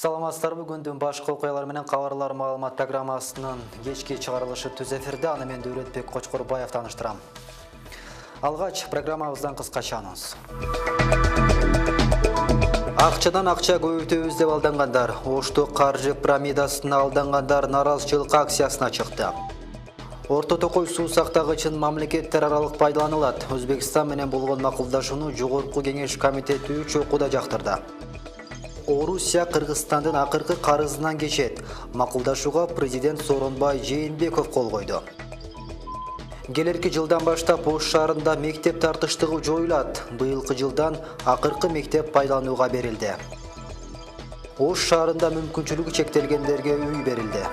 Саламатсыздарбы, күндүн башкы окуялар менен кабарлар маалымат программасынын кечки чыгарылышы түз эфирде, аны мен Дөөретбек Кочкорбаев тааныштырам. Алгач программабыздан кыскача анонс. Акчадан акча көбөйтөбүз деп алдангандар, Ошту каржы пирамидасына алдангандар наразычылык акциясына чыкты. Орто Токой суу сактагычын мамлекеттер аралык пайдаланылат. Өзбекстан менен болгон макулдашууну Жогорку кеңеш комитети 3 окууда жактырды. Орусия Кыргызстандын акыркы карызынан кечет. Макулдашууга президент Сооронбай Жээнбеков кол койду. Келерки жылдан баштап Ош шаарында мектеп тартыштыгы жоюлат. Быйылкы жылдан акыркы мектеп пайдаланууга берилди. Ош шаарында мүмкүнчүлүгү чектелгендерге үй берилди.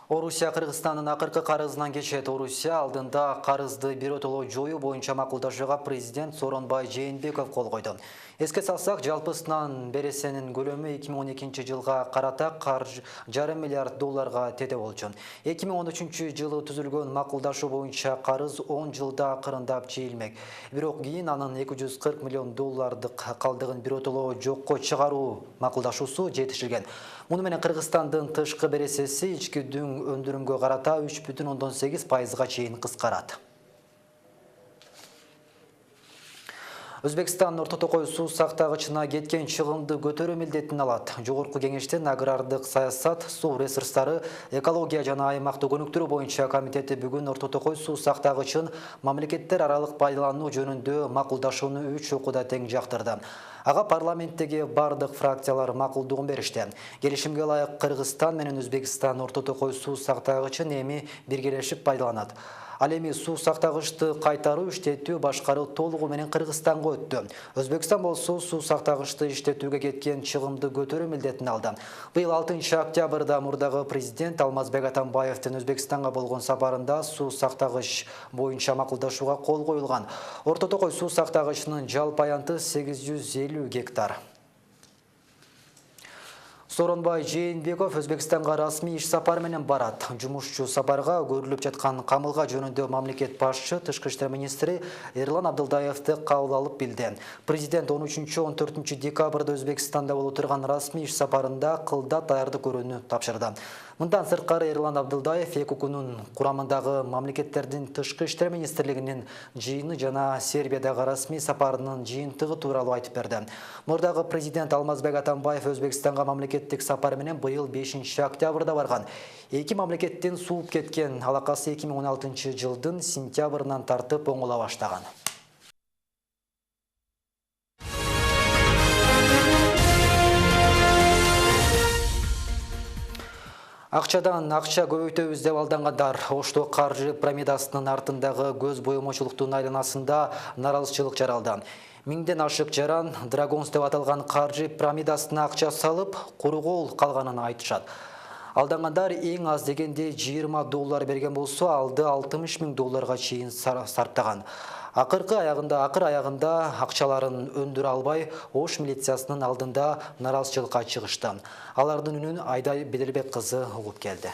Орусия Кыргызстандын акыркы карызынан кечет. Орусия алдында карызды биротоло жою боюнча макулдашууга президент Сооронбай Жээнбеков кол койду. Эске салсак, жалпысынан бересенин көлөмү 2012 жылга карата $1,5 миллиард тете болчу. 2013 жылы түзүлгөн макулдашуу боюнча карыз 10 жылда акырындап чейилмек. Бирок кийин анын $240 миллион калдыгын биротоло жокко чыгаруу макулдашуусу жетишилген. Муну менен Кыргызстандын тышкы бересеси ички дүң өндүрүмгө карата 3,8%га чейин кыскарат. Өзбекстан Орто Токой суу сактагычына кеткен чыгымды көтөрүү милдетин алат. Жогорку кеңештин агрардык саясат, суу ресурстары, экология жана аймакты өнүктүрүү боюнча комитети бүгүн Орто Токой суу сактагычын мамлекеттер аралык пайдалануу жөнүндө макулдашууну 3 окууда тең жактырды. Ага парламенттеги бардык фракциялар макулдугун беришти. Келишимге ылайык Кыргызстан менен Өзбекстан Орто Токой суу сактагычын эми биргелешип пайдаланат. Ал эми суу сактагычты кайтаруу иштетүү башкаруу толугу менен Кыргызстанга өттү. Өзбекстан болсо суу сактагычты иштетүүгө кеткен чыгымды көтөрүү милдетин алды. Быйыл 6 октябрда мурдагы президент Алмазбек Атамбаевдин Өзбекстанга болгон сапарында суу сактагыч боюнча макулдашууга кол коюлган. Орто Токой суу сактагычынын жалпы аянты 850 гектар. Сооронбай Жээнбеков Өзбекстанга расмий иш сапар менен барат. Жумушчу сапарга көрүлүп жаткан камылга жөнүндө мамлекет башчы Тышкы иштер министри Эрлан Абдылдаевди кабыл алып билди. Президент 13-14 декабрда Өзбекстанда болуп турган расмий иш сапарында кылда даярдык көрүүнү тапшырды. Мындан сырткары Эрлан Абдылдаев ЭКУКнун курамындагы мамлекеттердин тышкы иштер министрлигинин жыйыны жана Сербиядагы расмий сапарынын жыйынтыгы тууралуу айтып берди. Мурдагы президент Алмазбек Атамбаев Өзбекстанга мамлекеттик сапар менен быйыл 5 октябрда барган. Эки мамлекеттин сууп кеткен алакасы 2016 жылдын сентябрынан тартып оңола баштаган. Акчадан акча көбөйтөбүз деп алдангандар Ошту каржы пирамидасынын артындагы көз боемочулуктун айланасында наразычылык жаралды. Миңден ашык жаран Драгонс деп аталган каржы пирамидасына акча салып, кургол калганын айтышат. Алдангандар эң аз дегенде $20 берген болсо, алды $60 000 чейин сарптаган. Акыр аягында акчаларын өндүрө албай, Ош милициясынын алдында наразычылыкка чыгышты. Алардын үнүн Айдай Беделбек кызы угуп келди.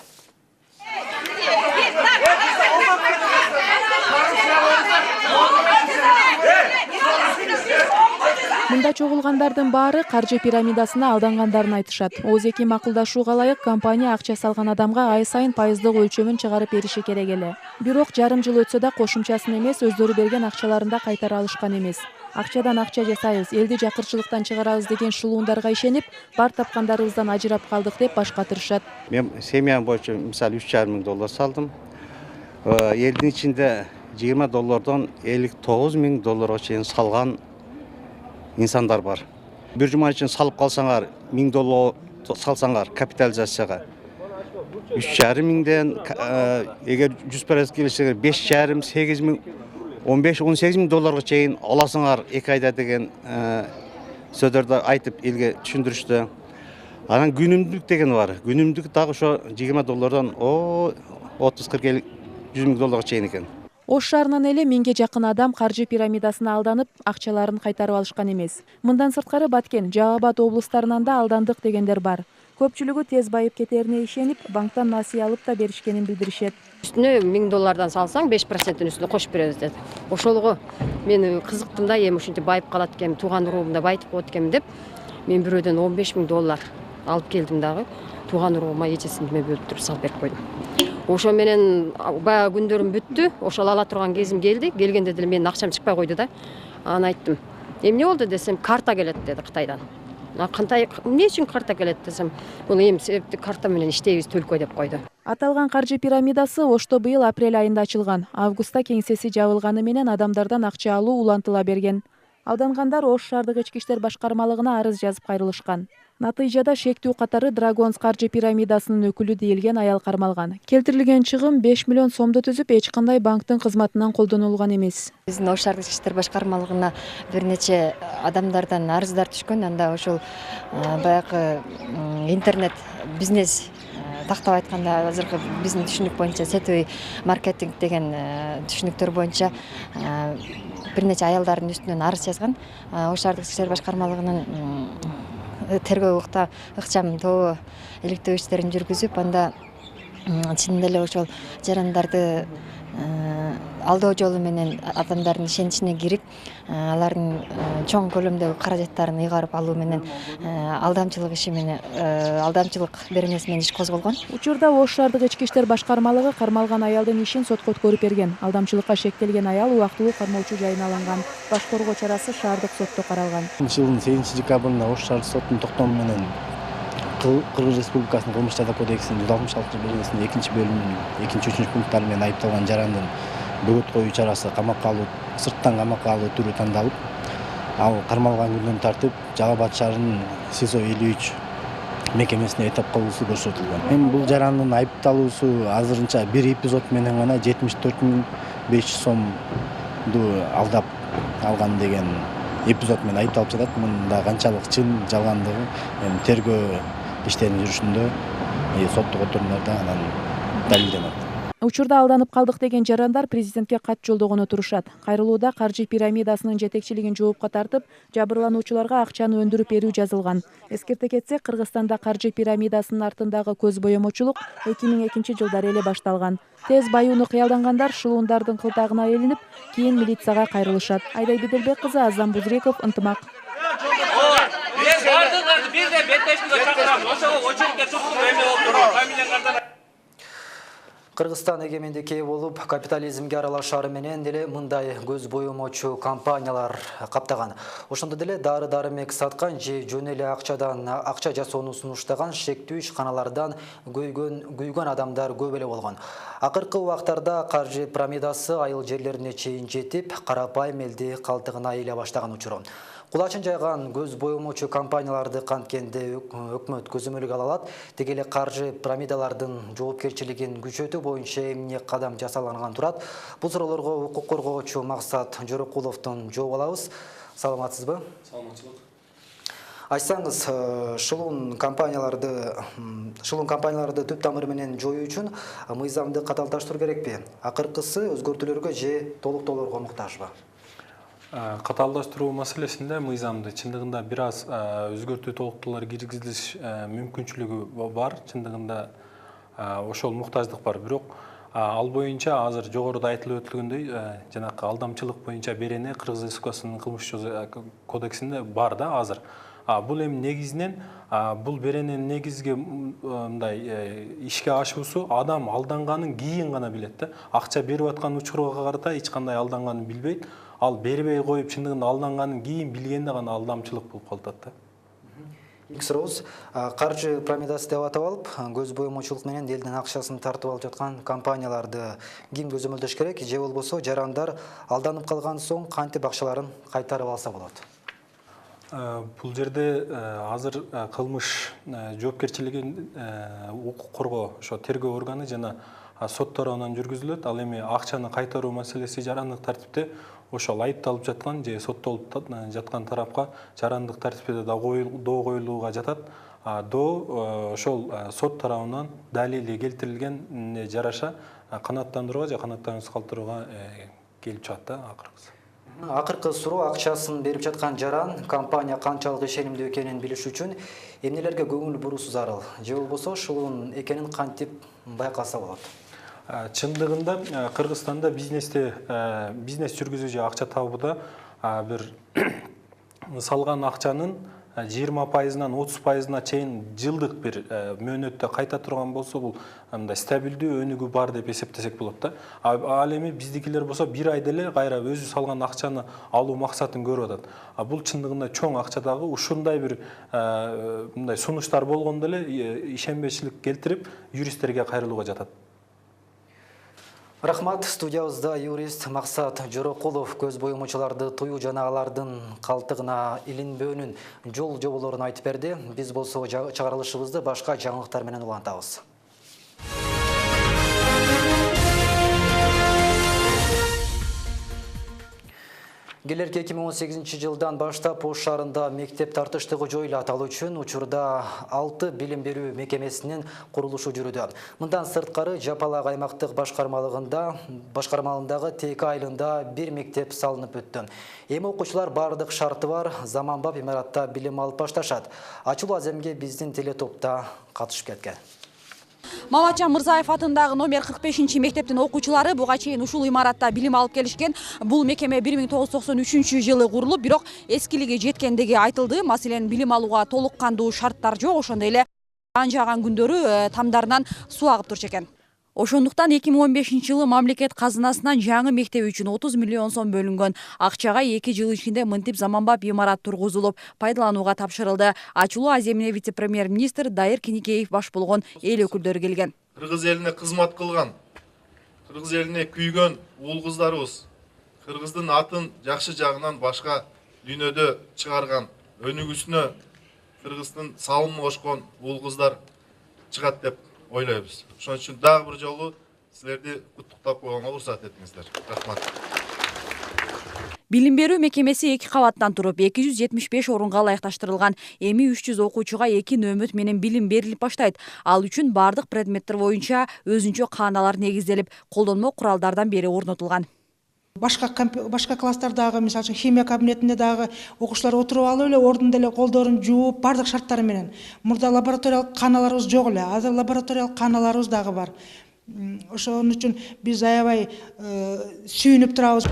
Мында чогулгандардын баары каржы пирамидасына алдангандарын айтышат. Ооз-эки макулдашууга ылайык компания акча салган адамга ай сайын пайыздык өлчөмүн чыгарып бериши керек эле. Бирок жарым жыл өтсө да кошумчасын эмес, өздөрү берген акчаларында кайтара алышкан эмес. Акчадан акча жасайбыз, элди жакырчылыктан чыгарабыз деген шылуундарга ишенип, бар тапкандарыбыздан ажырап калдык деп баш катырышат. Мен семьям боюнча мисалы $3,5 миң салдым. Элдин ичинде $20 $59 миң чейин салган инсандар бар. Bir жума үчүн салып калсаңар, $1000 салсаңар капитализацияга $3,5 миңден, эгер 100% келишсеңер $5,5, $8 миң, $15-18 миң чейин аласыңар 2 айда деген сөздөрдү айтып элге түшүндүрүштү. Анан күнүмдүк деген бар. Күнүмдүк дагы ошо $20 30-40-100 миң чейин экен. Ош шаарынан эле 1000ге жакын адам каржы пирамидасына алданып, акчаларын кайтарып алышкан эмес. Мындан сырткары Баткен, Жаа Абад облустарынан да алдандык дегендер бар. Көпчүлүгү тез байып кетерине ишенип, банктан насыя алып да беришкенин билдиришет. Үстүнө 1000 доллардан салсаң 5%-ын үстүнө кошуп беребиз деди. Ошолго мен кызыктым да, эми ушинтип байып калат экен, тууган уруумда байытып коет экен деп, мен бирөөдөн 15.000 доллар алып келдим дагы. Тууган уруума эчесин мен бөлүп туруп салып берип койдум. Ошо менен баягы күндөрүм бүттү. Ошол ала турган кезим келди. Келгенде деле менин акчам чыкпай койду да. Аны айттым. Эмне болду десем, карта келет деди Кытайдан. Кандай, эмне үчүн карта келет десем, бул эми себепти карта менен иштейбиз төлкө деп койду. Аталган каржы пирамидасы Ошто быйыл апрель айында ачылган. Августта кеңсеси жабылганы менен адамдардан акча алуу улантыла берген. Алдангандар Ош шаардык ички иштер башкармалыгына арыз жазып кайрылышкан. Натыйжада шектүү катары Драгонс каржы пирамидасынын өкүлү дейилген аял кармалган. Келтирилген чыгым 5 миллион сомду түзүп, эч кандай банктын кызматынан колдонулган эмес. Биздин Ош шаардык ички иштер башкармалыгына бир нече адамдардан арыздар түшкөн. Анда ошол баягы интернет бизнес тактап айтканда азыркы биздин түшүнүк боюнча сетевый маркетинг деген түшүнүктөр боюнча бир нече аялдардын үстүнөн арыз жазган. Ош шаардык ички иштер башкармалыгынын тергөө ыкчам тобу иликтөө иштерин жүргүзүп, анда чынында эле ошол жарандарды алдоо жолу менен адамдардын ишеничине кирип, алардын чоң көлөмдөгү каражаттарын ыйгарып алуу менен алдамчылык иши менен алдамчылык беренеси менен иш козголгон. Учурда Ош шаардык ички иштер башкармалыгы кармалган аялдын ишин сотко өткөрүп берген. Алдамчылыкка шектелген аял убактылуу кармоочу жайына алынган. Баш коргоо чарасы шаардык сотто каралган. Жылдын 8 декабрында Ош шаардык соттун токтому менен Кыргыз Республикасынын кылмыш жаза кодексинин 166-беренесинин 2-бөлүмүнүн 2-3 пункттары менен айыпталган жарандын бөгөт коюу чарасы камакка алуу, сырттан камакка алуу түрү тандалып, ал кармалган күндөн тартып Жалал Абад шаарынын СИЗО 53 мекемесине этап кылуусу көрсөтүлгөн. Эми бул жарандын айыпталуусу азырынча бир эпизод менен гана 74.500 сомду алдап алган деген эпизод менен айыпталып жатат. Мында канчалык чын жалгандыгы эми тергөө иштеринин жүрүшүндө соттук отурумдарда анан далилденет. Учурда алданып калдык деген жарандар президентке кат жолдогону турушат. Кайрылууда каржы пирамидасынын жетекчилигин жоопко тартып, жабырлануучуларга акчаны өндүрүп берүү жазылган. Эскерте кетсек, Кыргызстанда каржы пирамидасынын артындагы көз боемочулук 2002 жылдары эле башталган. Тез баюуну кыялдангандар шылуундардын кылтагына ээлинип, кийин милицияга кайрылышат. Айдай Беделбек кызы, Азам Бузреков, Ынтымак. Кыргызстан эгемендикке ээ болуп, капитализмге аралашары менен деле мындай көз боемочу компаниялар каптаган. Ошондо деле дары-дармек саткан же жөн эле акча жасоону сунуштаган шектүү ишканалардан күйгөн адамдар көп эле болгон. Акыркы убактарда каржы пирамидасы айыл жерлерине чейин жетип, карапайым элди калтыгына ыйлай баштаган учуру. Кулачын жайган көз боемочу компанияларды канткенде өкмөт көзөмөлгө ала алат. Деги эле каржы пирамидалардын жоопкерчилигин күчөтүү боюнча эмне кадам жасалган турат? Бул суроолорго укук коргоочу Максат Жорокуловдон жооп алабыз. Саламатсызбы? Саламатчылык. Айтсаңыз, шылуун компанияларды түп тамыры менен жоюу үчүн мыйзамды катаалташтыруу керекпи? Акыркысы өзгөртүүлөргө же толуктоолорго муктажбы? Катаалдаштыруу маселесинде мыйзамды чындыгында бир аз өзгөртүү толуктоолор киргизилиш мүмкүнчүлүгү бар. Чындыгында ошол муктаждык бар. Бирок ал боюнча азыр жогоруда айтылып өтүлгөндөй, жанакы алдамчылык боюнча берене Кыргыз Республикасынын кылмыш жаза кодексинде бар да азыр. Бул эми негизинен бул берененин негизги мындай ишке ашуусу адам алданганын кийин гана билет да. Акча берип аткан учурга карата эч кандай алданганын билбейт. Ал бербей коюп чындыгында алданганын кийин билгенде гана алдамчылык болуп калат да. Экинчи сурооз, каржы пирамидасы деп атап алып, көз боемочулук менен элдин акчасын тартып алып жаткан компанияларды ким көзөмөлдөш керек, же болбосо жарандар алданып калган соң кантип акчаларын кайтарып алса болот? Бул жерде азыр кылмыш жоопкерчилигин укук коргоо ошо тергөө органы жана сот тарабынан жүргүзүлөт. Ал эми акчаны кайтаруу маселеси жарандык тартипте ошол айыпталып жаткан же соттолуп жаткан тарапка жарандык тартипте да доо коюлууга жатат. Доо ошол сот тарабынан далили келтирилген жараша канааттандырууга же канааттануусуз калтырууга келип чыгат да акыркысы. Акыркы суроо акчасын берип жаткан жаран компания канчалык ишенимдүү экенин билиш үчүн эмнелерге көңүл буруу зарыл же болбосо ушунун экенин кантип байкаса болот? Чындыгында Кыргызстанда бизнес жүргүзүүчү акча табууда бир салган акчанын 20%-нан 30%-на чейин жылдык бир мөөнөттө кайта турган болсо, бул мындай стабилдүү өнүгүү бар деп эсептесек болот да. Ал эми биздикилер болсо бир айда эле кайра өзү салган акчаны алуу максатын көрүп атат. Бул чындыгында чоң акча дагы ушундай бир мындай сунуштар болгондо эле ишенбечилик келтирип, юристтерге кайрылууга жатат. Рахмат, студиябызда юрист Максат Жорокулов көз боюмчуларды туюу жана алардын калтыгына илинбөөнүн жол жоболорун айтып берди. Биз болсо чыгарылышыбызды башка жаңылыктар менен улантабыз. Келерки 2018 жылдан баштап Ош шаарында мектеп тартыштыгы жоюлат. Ал үчүн учурда 6 билим берүү мекемесинин курулушу жүрүүдө. Мындан сырткары Жапалак аймактык башкармалындагы Тейка айылында бир мектеп салынып өттү. Эми окуучулар бардык шарты бар заманбап имаратта билим алып башташат. Ачылуу аземге биздин телетопта катышып кеткен. Маматжан Мырзаев атындагы номер 45 мектептин окуучулары буга чейин ушул имаратта билим алып келишкен. Бул мекеме 1993 жылы курулуп, бирок эскилиги жеткендиги айтылды. Маселен, билим алууга толук кандуу шарттар жок, ошондой эле жан жааган күндөрү тамдарынан суу агып турчу экен. Ошондуктан 2015 жылы мамлекет казынасынан жаңы мектеп үчүн 30 миллион сом бөлүнгөн. Акчага 2 жыл ичинде мынтип заманбап имарат тургузулуп, пайдаланууга тапшырылды. Ачылуу аземине вице-премьер-министр Дайыр Киникеев баш болгон эл өкүлдөрү келген. Кыргыз элине кызмат кылган, кыргыз элине күйгөн уул кыздарыбыз, кыргыздын атын жакшы жагынан башка дүйнөдө чыгарган, өнүгүүсүнө кыргыздын салымын кошкон уул кыздар чыгат деп ойлойбуз. Ошон үчүн дагы бир жолу силерди куттуктап койгонго уруксат этиңиздер. Рахмат. Билим берүү мекемеси 2 кабаттан туруп, 275 орунга ылайыкташтырылган. Эми 300 окуучуга 2 нөмөт менен билим берилип баштайт. Ал үчүн бардык предметтер боюнча өзүнчө кааналар негизделип, колдонмо куралдардан бери орнотулган. Башка класстардагы, мисалы үчүн химия кабинетинде дагы окуучулар отуруп алып эле ордунда эле колдорун жууп, бардык шарттары менен. Мурда лабораториялык кааналарыбыз жок эле, азыр лабораториялык кааналарыбыз дагы бар. Ошон үчүн биз аябай сүйүнүп турабыз.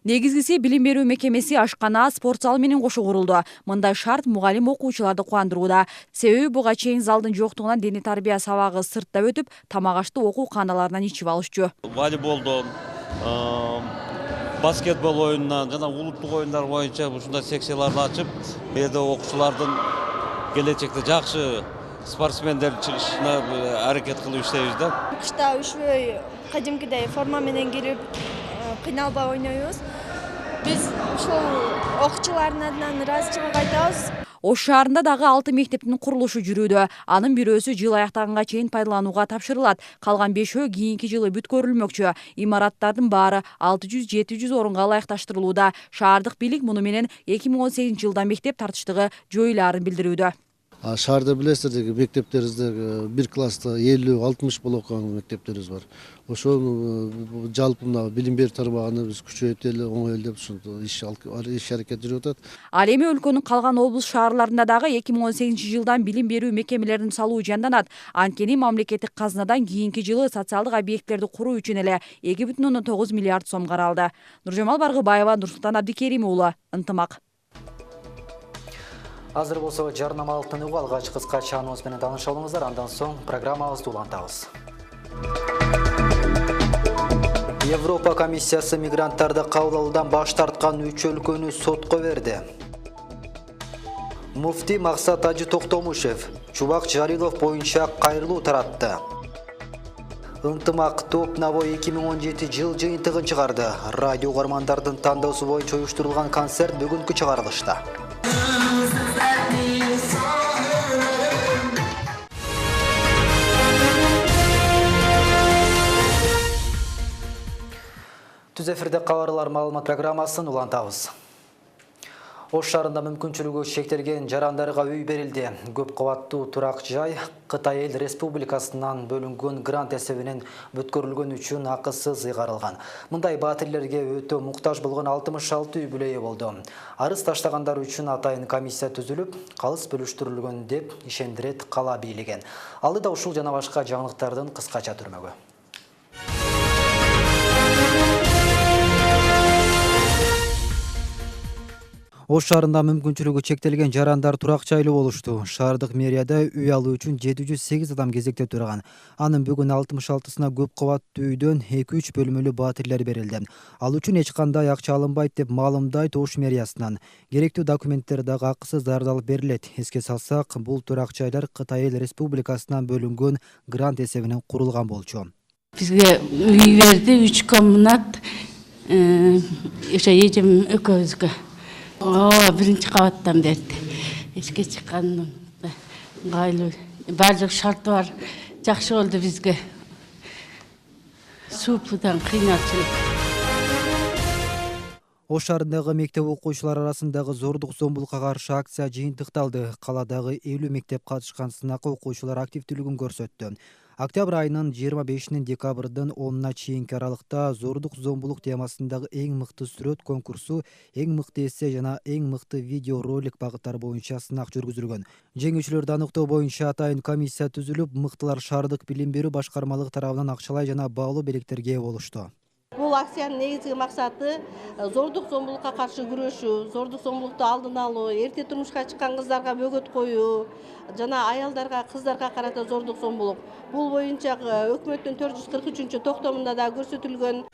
Негизгиси билим берүү мекемеси ашкана, спорт зал менен кошо курулду. Мындай шарт мугалим окуучуларды кубандырууда. Себеби буга чейин залдын жоктугунан дене тарбия сабагы сыртта өтүп, тамак ашты окуу кааналарынан ичип алышчу. Волейболдон, баскетбол оюнунан жана улуттук оюндар боюнча ушундай секцияларды ачып, бул жерде окуучулардын келечекте жакшы спортсмендер чыгышына аракет кылып иштейбиз да. Кышта ушундай кадимкидей форма менен кирип, кыйналбай ойнойбуз. Биз ушул окуучулардын атынан ыраазычылык айтабыз. Ош шаарында дагы 6 мектептин курулушу жүрүүдө. Анын бирөөсү жыл аяктаганга чейин пайдаланууга тапшырылат. Калган 5-өө кийинки жылы бүткөрүлмөкчү. Имараттардын баары 600-700 орунга ылайыкташтырылууда. Шаардык бийлик муну менен 2018 жылда мектеп тартыштыгы жоюлаарын билдирүүдө. Шаарда билесиздер, мектептерибизде бир класста 50-60 боло окуган мектептерибиз бар. Ошол жалпы мына билим берүү тармагын биз күчөйтөлү, оңойлоп ушинтип иш аракет жүрүп атат. Ал эми өлкөнүн калган облус шаарларында дагы 2018 жылдан билим берүү мекемелерин салуу жанданат. Анткени мамлекеттик казынадан кийинки жылы социалдык объекттерди куруу үчүн эле 2,9 миллиард сом каралды. Нуржамал Баргыбаева, Нурсултан Абдикерим уулу, Ынтымак. Азыр болсо жарнамалык тыныгуу алгач кыскача анонс менен тааныша алыңыздар, андан соң программабызды улантабыз. Европа комиссиясы мигранттарды кабыл алуудан баш тарткан 3 өлкөнү сотко берди. Муфти Максат Ажы Токтомушев Чубак Жарилов боюнча кайрылуу таратты. Ынтымак топ Навой 2017 жыл жыйынтыгын чыгарды. Радио угармандардын тандоосу боюнча уюштурулган концерт бүгүнкү чыгарылышта. Түз эфирде кабарлар маалымат программасын улантабыз. Ош шаарында мүмкүнчүлүгү чектелген жарандарга үй берилди. Көп кабаттуу турак жай Кытай Эл Республикасынан бөлүнгөн грант эсебинен өткөрүлгөн үчүн акысыз ыйгарылган. Мындай баатирлерге өтө муктаж болгон 66 үй бүлө ээ болду. Арыз таштагандар үчүн атайын комиссия түзүлүп, калыс бөлүштүрүлгөн деп ишендирет кала бийлиги. Алдыда ушул жана башка жаңылыктардын кыскача түрмөгү. Ош шаарында мүмкүнчүлүгү чектелген жарандар турак жайлуу болушту. Шаардык мэрияда үй алуу үчүн 708 адам кезекте турган. Анын бүгүн 66сына көп кабаттуу үйдөн 2-3 бөлмөлүү баатирлер берилди. Ал үчүн эч кандай акча алынбайт деп маалымдайт Ош мэриясынан. Керектүү документтер дагы акысыз даярдалып берилет. Эске салсак, бул турак жайлар Кытай Эл Республикасынан бөлүнгөн грант эсебинен курулган болчу. Бизге үй берди 3 комнат, эжем экөөбүзгө. Биринчи кабаттан берди. Эшикке чыкканымда ыңгайлуу. Баардык шарты бар. Жакшы болду бизге. Суудан кыйналчылык. Ош шаарындагы мектеп окуучулары арасындагы зордук зомбулукка каршы акция жыйынтыкталды. Каладагы 50 мектеп катышкан сынакка окуучулар активдүүлүгүн көрсөттү. Октябрь айынын 25 декабрдын 10-на чейинки аралыкта зордук зомбулук темасындагы эң мыкты сүрөт конкурсу, эң мыкты эссе жана эң мыкты видео ролик багыттары боюнча сынак жүргүзүлгөн. Жеңүүчүлөрдү аныктоо боюнча атайын комиссия түзүлүп, мыктылар шаардык билим берүү башкармалыгы тарабынан акчалай жана баалуу белектерге ээ болушту. Бул акциянын негизги максаты зордук зомбулукка каршы күрөшүү, зордук зомбулукту алдын алуу, эрте турмушка чыккан кыздарга бөгөт коюу жана аялдарга, кыздарга карата зордук зомбулук. Бул боюнча өкмөттүн 443 токтомунда да көрсөтүлгөн.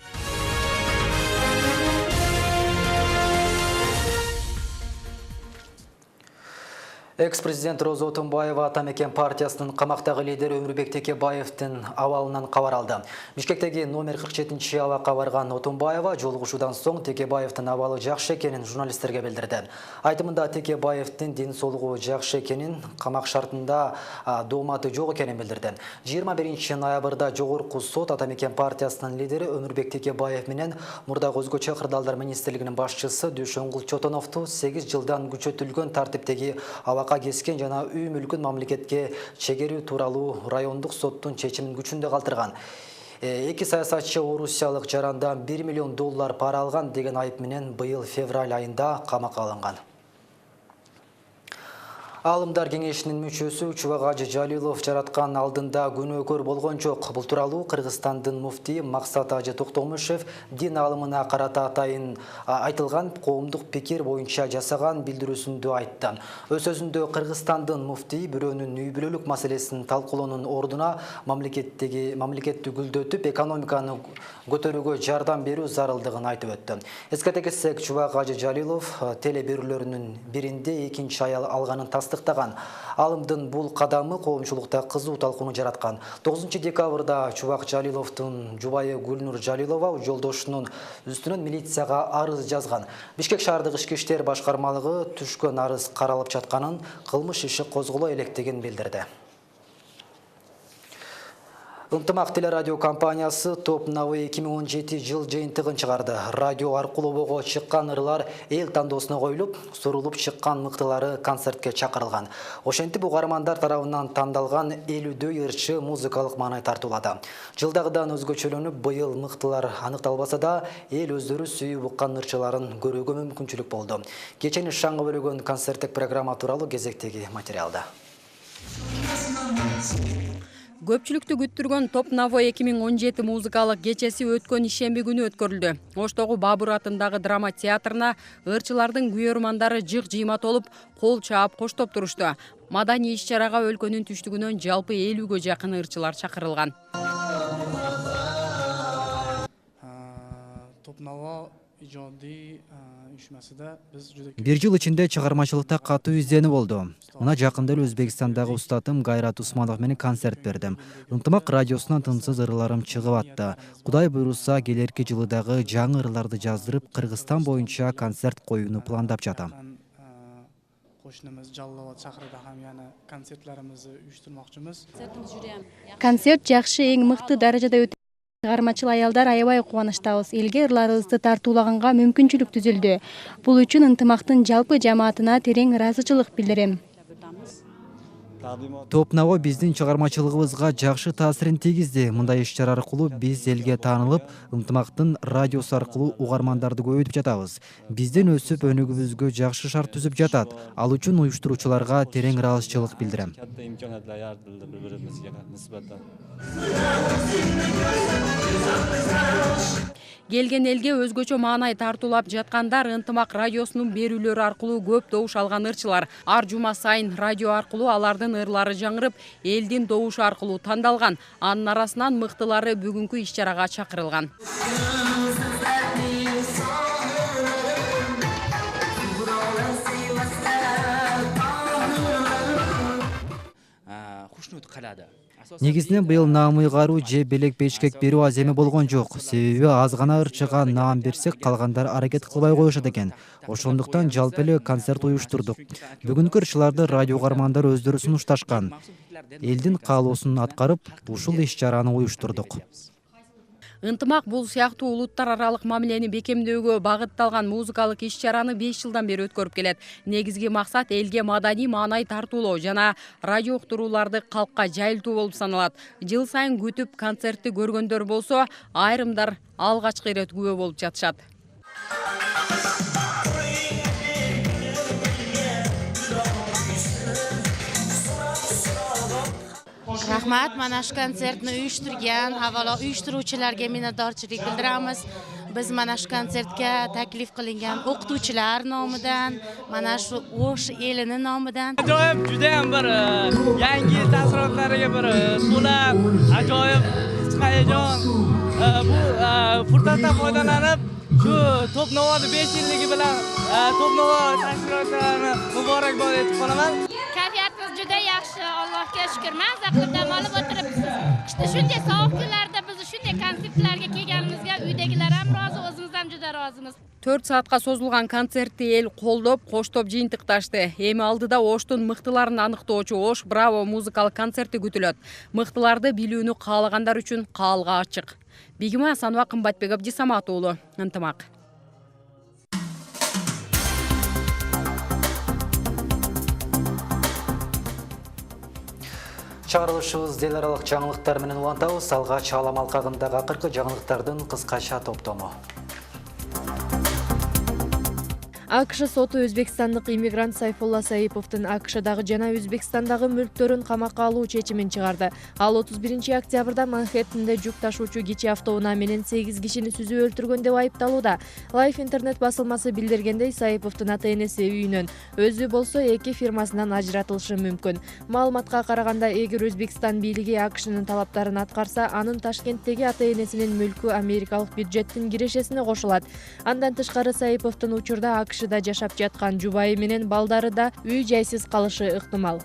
Экс-президент Роза Отунбаева Атамекен партиясынын камактагы лидери Өмүрбек Текебаевдин абалынан кабар алды. Бишкектеги номер 47 абакка барган Отунбаева жолугушуудан соң Текебаевдин абалы жакшы экенин журналисттерге билдирди. Айтымында Текебаевдин ден соолугу жакшы экенин, камак шартында дооматы жок экенин билдирди. 21 ноябрда жогорку сот Атамекен партиясынын лидери Өмүрбек Текебаев менен мурдагы өзгөчө кырдаалдар министрлигинин башчысы Дүйшөнгүл Чотоновду 8 жылдан күчөтүлгөн тартиптеги абакка кескен жана үй мүлкүн мамлекетке чегерүү тууралуу райондук соттун чечимин күчүндө калтырган. Эки саясатчы орусиялык жарандан $1 миллион пара алган деген айып менен быйыл февраль айында камакка алынган. Алымдар кеңешинин мүчөсү Чубак Ажы Жалилов жараткан алдында күнөөкөр болгон жок. Бул тууралуу Кыргызстандын муфтии Максат Ажы Токтомушев дин алымына карата атайын айтылган коомдук пикир боюнча жасаган билдирүүсүндө айтты. Өз сөзүндө Кыргызстандын муфтии бирөөнүн үй бүлөлүк маселесин талкуулоонун ордуна мамлекетти гүлдөтүп, экономиканы көтөрүүгө жардам берүү зарылдыгын айтып өттү. Эскерте кетсек, Чубак Ажы Жалилов теле берүүлөрүнүн биринде экинчи аял алганын тастыктаган. Алымдын бул кадамы коомчулукта кызуу талкууну жараткан. 9 декабрда Чубак Жалиловдун жубайы Гүлнур Жалилова жолдошунун үстүнөн милицияга арыз жазган. Бишкек шаардык ички иштер башкармалыгы түшкөн арыз каралып жатканын, кылмыш иши козголо электигин билдирди. Ынтымак телерадио компаниясы Топ Навы 2017 жыл жыйынтыгын чыгарды. Радио аркылуу чыккан ырлар эл тандоосуна коюлуп, сурулуп чыккан мыктылары концертке чакырылган. Ошентип угармандар тарабынан тандалган 50дөй ырчы музыкалык маанай тартуулады. Жылдагыдан өзгөчөлөнүп, быйыл мыктылар аныкталбаса да, эл өздөрү сүйүп уккан ырчыларын көрүүгө мүмкүнчүлүк болду. Кечени шаңга бөлөгөн концерттик программа тууралуу кезектеги материалда. Көпчүлүктү күттүргөн Топ Наво 2017 музыкалык кечеси өткөн ишемби күнү өткөрүлдү. Оштогу Бабур атындагы драма театрына ырчылардын күйөрмандары жык-жыйма толуп, кол чаап коштоп турушту. Маданий иш-чарага өлкөнүн түштүгүнөн жалпы 50ге жакын ырчылар чакырылган. Топ Наво ижоди uyushmasida biz juda Bir жыл ичинде чыгармачылыкта катуу изденүү болду. Мына жакында эле Өзбекстандагы устатым Гайрат Усманов менен концерт бердим. Ынтымак радиосунан тынсыз ырларым чыгып атты. Кудай буйруса, келерки жылы дагы жаңы ырларды жаздырып, Кыргызстан боюнча концерт коюуну пландап жатам. qo'shnimiz Jallobat shahrida ham yana konsertlarimizni uyushtirmoqchimiz. Konsert жакшы, эң мыкты даражада Чыгармачыл аялдар аябай кубанычтабыз. Элге ырларыбызды тартуулаганга мүмкүнчүлүк түзүлдү. Бул үчүн ынтымактын жалпы жамаатына терең ыраазычылык билдирем. Топ Наво биздин чыгармачылыгыбызга жакшы таасирин тийгизди. Мындай иш-чара аркылуу биз элге таанылып, ынтымактын радиосу аркылуу угармандарды көбөйтүп жатабыз. Биздин өсүп өнүгүүбүзгө жакшы шарт түзүп жатат. Ал үчүн уюштуруучуларга терең ыраазычылык билдирем. Келген элге өзгөчө маанай тартуулап жаткандар ынтымак радиосунун берүүлөрү аркылуу көп добуш алган ырчылар. Ар жума сайын радио аркылуу алардын ырлары жаңырып, элдин добушу аркылуу тандалган. Анын арасынан мыктылары бүгүнкү иш-чарага чакырылган. Негизинен быйыл наам ыйгаруу же белек бешкек берүү аз эме болгон жок. Себеби аз гана ырчыга наам берсек, калгандар аракет кылбай коюшат экен. Ошондуктан жалпы эле концерт уюштурдук. Бүгүнкү ырчыларды радио угармандар өздөрү сунушташкан. Элдин каалоосун аткарып, ушул иш-чараны уюштурдук. Ынтымак бул сыяктуу улуттар аралык мамилени бекемдөөгө багытталган музыкалык иш-чараны 5 жылдан бери өткөрүп келет. Негизги максат элге маданий маанай тартуулоо жана радио уктурууларды калкка жайылтуу болуп саналат. Жыл сайын күтүп концертти көргөндөр болсо, айрымдар алгачкы ирет күбө болуп жатышат. Rahmat, mana shu konsertni uyushtirgan, avvalo uyushtiruvchilarga minnatdorchilik bildiramiz. Biz mana shu konsertga taklif qilingan o'qituvchilar nomidan, mana shu O'sh elini nomidan ajoyib, juda ham bir yangi taassurotlarga bir to'la ajoyib hayajon. Bu fursatdan foydalanib shu Top Navo'ni 5 yilligi bilan Top Navo tashkilotlarini muborakbod etib qolaman. Kayfiyatimiz juda yaxshi, Allohga shukr. Mazza qilib dam olib o'tiribsiz. Qishda shunday sovuq kunlarda biz shunday konsertlarga kelganimizga uydagilar ham rozi, o'zimiz ham juda rozimiz. 4 saatка созулган концертти эл колдоп, коштоп жыйынтыкташты. Эми алдыда Оштун мыктыларын аныктоочу Ош Браво музыкалык концерти күтүлөт. Мыктыларды билүүнү каалагандар үчүн каалга ачык. Бегима Асанова, Кымбатбек Абдисамат уулу, Ынтымак. Чыгарылышыбыз эл аралык жаңылыктар менен улантабыз. Алгач Алам алкагындагы акыркы жаңылыктардын кыскача топтому. АКШ соту Өзбекстандык иммигрант Сайфулла Саиповдун АКШдагы жана Өзбекстандагы мүлктөрүн камакка алуу чечимин чыгарды. Ал 31 октябрда Манхэттенде жүк ташуучу кичи автоунаа менен 8 кишини сүзүп өлтүргөн деп айыпталууда. Life интернет басылмасы билдиргендей, Саиповдун ата-энеси үйүнөн, өзү болсо 2 фирмасынан ажыратылышы мүмкүн. Маалыматка караганда, эгер Өзбекстан бийлиги АКШнын талаптарын аткарса, анын Ташкенттеги ата-энесинин мүлкү америкалык бюджеттин кирешесине кошулат. Андан тышкары Саиповдун учурда АКШда жашап жаткан жубайы менен балдары да үй жайсыз калышы ыктымал.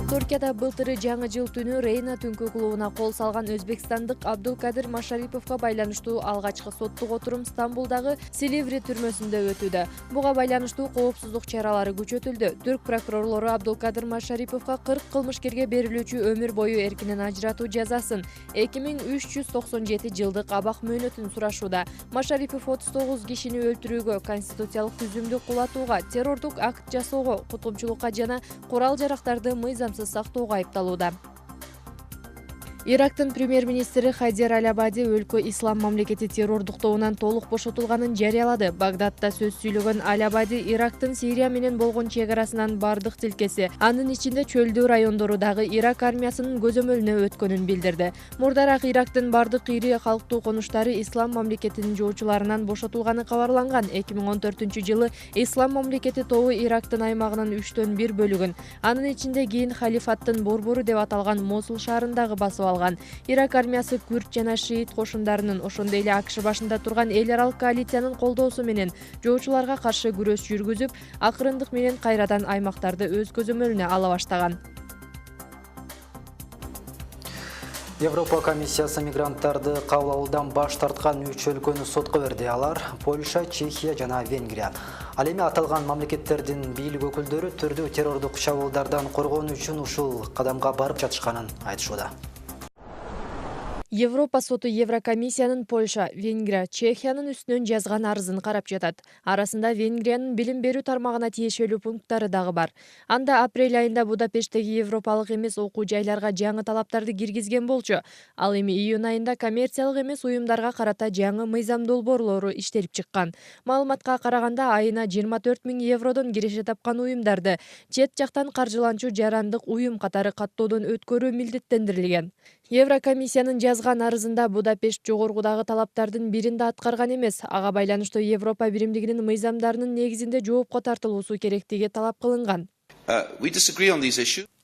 Туркияда былтыры жаңы жыл түнү Рейна түнкү клубуна кол салган өзбекстандык Абдулкадир Машариповго байланыштуу алгачкы соттук отурум Стамбулдагы Силиври түрмөсүндө өтүүдө. Буга байланыштуу коопсуздук чаралары күчөтүлдү. Түрк прокурорлору Абдулкадир Машариповго 40 кылмышкерге берилүүчү өмүр бою эркинен ажыратуу жазасын 2397 жылдык абак мөөнөтүн сурашууда. Машарипов 39 кишини өлтүрүүгө, конституциялык түзүмдү кулатууга, террордук акт жасоого, кутумчулукка жана курал жарактарды мыйзамсыз сактоого айыпталууда. Ирактын премьер-министри Хайдер Аль-Абади өлкө ислам мамлекети террордуктоонан толук бошотулганын жарыялады. Багдадда сөз сүйлөгөн Аль-Абади Ирактын Сирия менен болгон чек-арасынан бардык тилкеси, анын ичинде чөлдүү райондорудагы Ирак армиясынын көзөмөлүнө өткөнүн билдирди. Мурдараак Ирактын бардык ири калктуу конуштары ислам мамлекетинин жоочуларынан бошотулганы кабарланган. 2014-жылы ислам мамлекети тобу Ирактын аймагынын 3/1 бөлүгүн, анын ичинде кийин халифаттын борбору деп аталган Мосул шаарындагы басып алган. Ирак армиясы күрд жана шиит кошундарынын, ошондой эле АКШ башында турган эл аралык коалициянын колдоосу менен жоочуларга каршы күрөш жүргүзүп, акырындык менен кайрадан аймактарды өз көзөмөлүнө ала баштаган. Европа комиссиясы мигранттарды кабыл алуудан баш тарткан 3 өлкөнү сотко берди. Алар Польша, Чехия жана Венгрия. Ал эми аталган мамлекеттердин бийлик өкүлдөрү түрдүү террордук чабуулдардан коргонуу үчүн ушул кадамга барып жатышканын айтышууда. Европа соты Еврокомиссиянын Польша, Венгрия, Чехиянын үстүнөн жазган арызын карап жатат. Арасында Венгриянын билим берүү тармагына тиешелүү пункттары дагы бар. Анда апрель айында Будапешттеги европалык эмес окуу жайларга жаңы талаптарды киргизген болчу. Ал эми июнь айында коммерциялык эмес уюмдарга карата жаңы мыйзам долбоорлору иштелип чыккан. Маалыматка караганда айына 24 000 евродон киреше тапкан уюмдарды чет жактан каржыланчу жарандык уюм катары каттоодон өткөрүү милдеттендирилген. Еврокомиссиянын жазган арызында Будапешт жогоркудагы талаптардын бирин да аткарган эмес. Ага байланыштуу Европа биримдигинин мыйзамдарынын негизинде жоопко тартылуусу керектиги талап кылынган.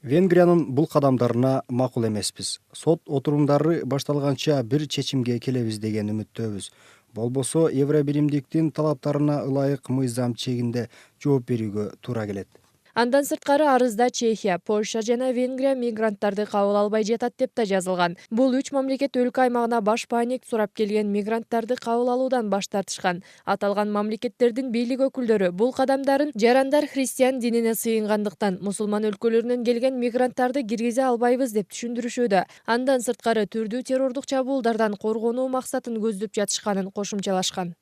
Венгриянын бул кадамдарына макул эмеспиз. Сот отурумдары башталганча бир чечимге келебиз деген үмүттөбүз. Болбосо Евробиримдиктин талаптарына ылайык мыйзам чегинде жооп берүүгө туура келет. Андан сырткары арызда Чехия, Польша жана Венгрия мигранттарды кабыл албай жатат деп да жазылган. Бул 3 мамлекет өлкө аймагына баш пааник сурап келген мигранттарды кабыл алуудан баш тартышкан. Аталган мамлекеттердин бийлик өкүлдөрү бул кадамдарын жарандар христиан динине сыйынгандыктан мусулман өлкөлөрүнөн келген мигранттарды киргизе албайбыз деп түшүндүрүшүүдө. Андан сырткары түрдүү террордук чабуулдардан коргонуу максатын көздөп жатышканын кошумчалашкан.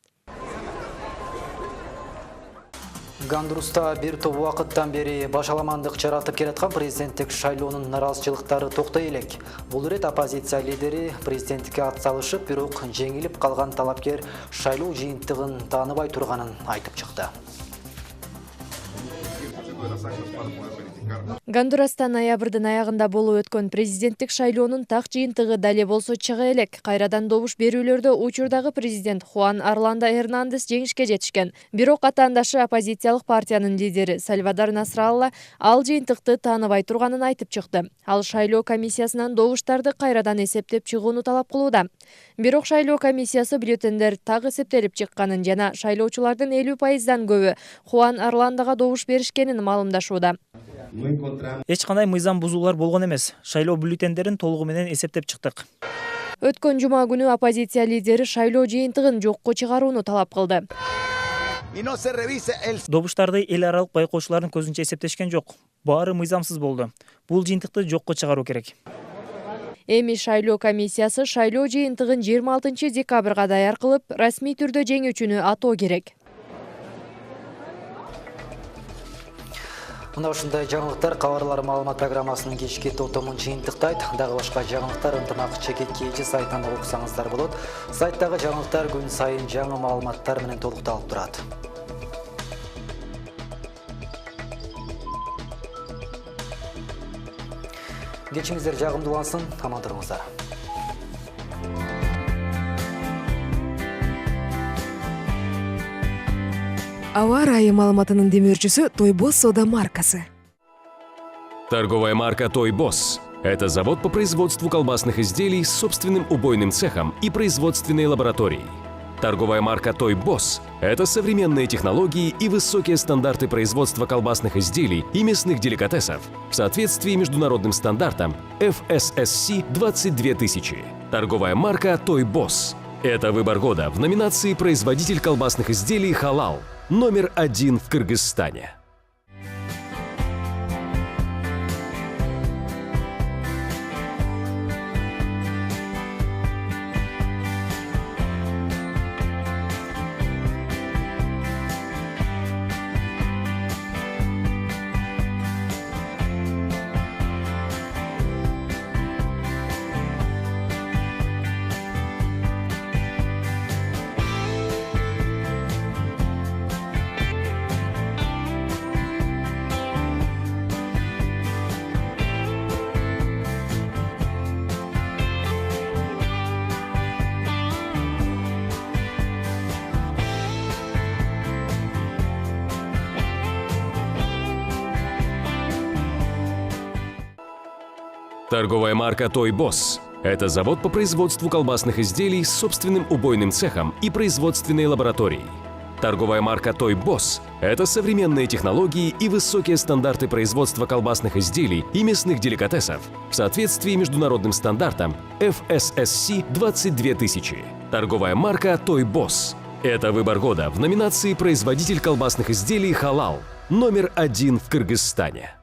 Гандуруста бир топ убакыттан бери башаламандык жаратып келаткан президенттик шайлоонун нараазычылыктары токтой элек. Бул ирет оппозиция лидери президенттикке ат салышып, бирок жеңилип калган талапкер шайлоо жыйынтыгын тааныбай турганын айтып чыкты. Гондураста ноябрдын аягында болуп өткөн президенттик шайлоонун так жыйынтыгы дале болсо чыга элек. Кайрадан добуш берүүлөрдө учурдагы президент Хуан Орландо Эрнандес жеңишке жетишкен. Бирок атаандашы оппозициялык партиянын лидери Сальвадор Насралла ал жыйынтыкты тааныбай турганын айтып чыкты. Ал шайлоо комиссиясынан добуштарды кайрадан эсептеп чыгууну талап кылууда. Бирок шайлоо комиссиясы бюллетендер так эсептелип чыкканын жана шайлоочулардын 50%дан көбү Хуан Орландога добуш беришкенин маалымдашууда. Эч кандай мыйзам бузуулар болгон эмес. Шайлоо бюллетендерин толугу менен эсептеп чыктык. Өткөн жума күнү оппозиция лидери шайлоо жыйынтыгын жокко чыгарууну талап кылды. Добуштарды эл аралык байкоочулардын көзүнчө эсептешкен жок. Баары мыйзамсыз болду. Бул жыйынтыкты жокко чыгаруу керек. Эми шайлоо комиссиясы шайлоо жыйынтыгын 26 декабрга даяр кылып, расмий түрдө жеңүүчүнү атоо керек. Мына ушундай жаңылыктар кабарлар маалымат программасынын кечки тотомун жыйынтыктайт. Дагы башка жаңылыктар ынтымак чекит сайтынан окусаңыздар болот. Сайттагы жаңылыктар күн сайын жаңы маалыматтар менен толукталып турат. Кечиңиздер жагымдуулансын, аман туруңуздар. Ауа райы маалыматынын демөөрчүсү Тойбос сода маркасы. Торговая марка «Тойбос» – это завод по производству колбасных изделий с собственным убойным цехом и производственной лабораторией. Торговая марка «Тойбос» – это современные технологии и высокие стандарты производства колбасных изделий и мясных деликатесов в соответствии международным стандартам FSSC 22000. Торговая марка «Тойбос» – это выбор года в номинации «Производитель колбасных изделий халал» номер 1 в Кыргызстане. Торговая марка «Тойбос» – это завод по производству колбасных изделий с собственным убойным цехом и производственной лабораторией. Торговая марка «Тойбос» – это современные технологии и высокие стандарты производства колбасных изделий и мясных деликатесов в соответствии международным стандартам FSSC 22000. Торговая марка «Тойбос» – это выбор года в номинации «Производитель колбасных изделий халал» номер 1 в Кыргызстане.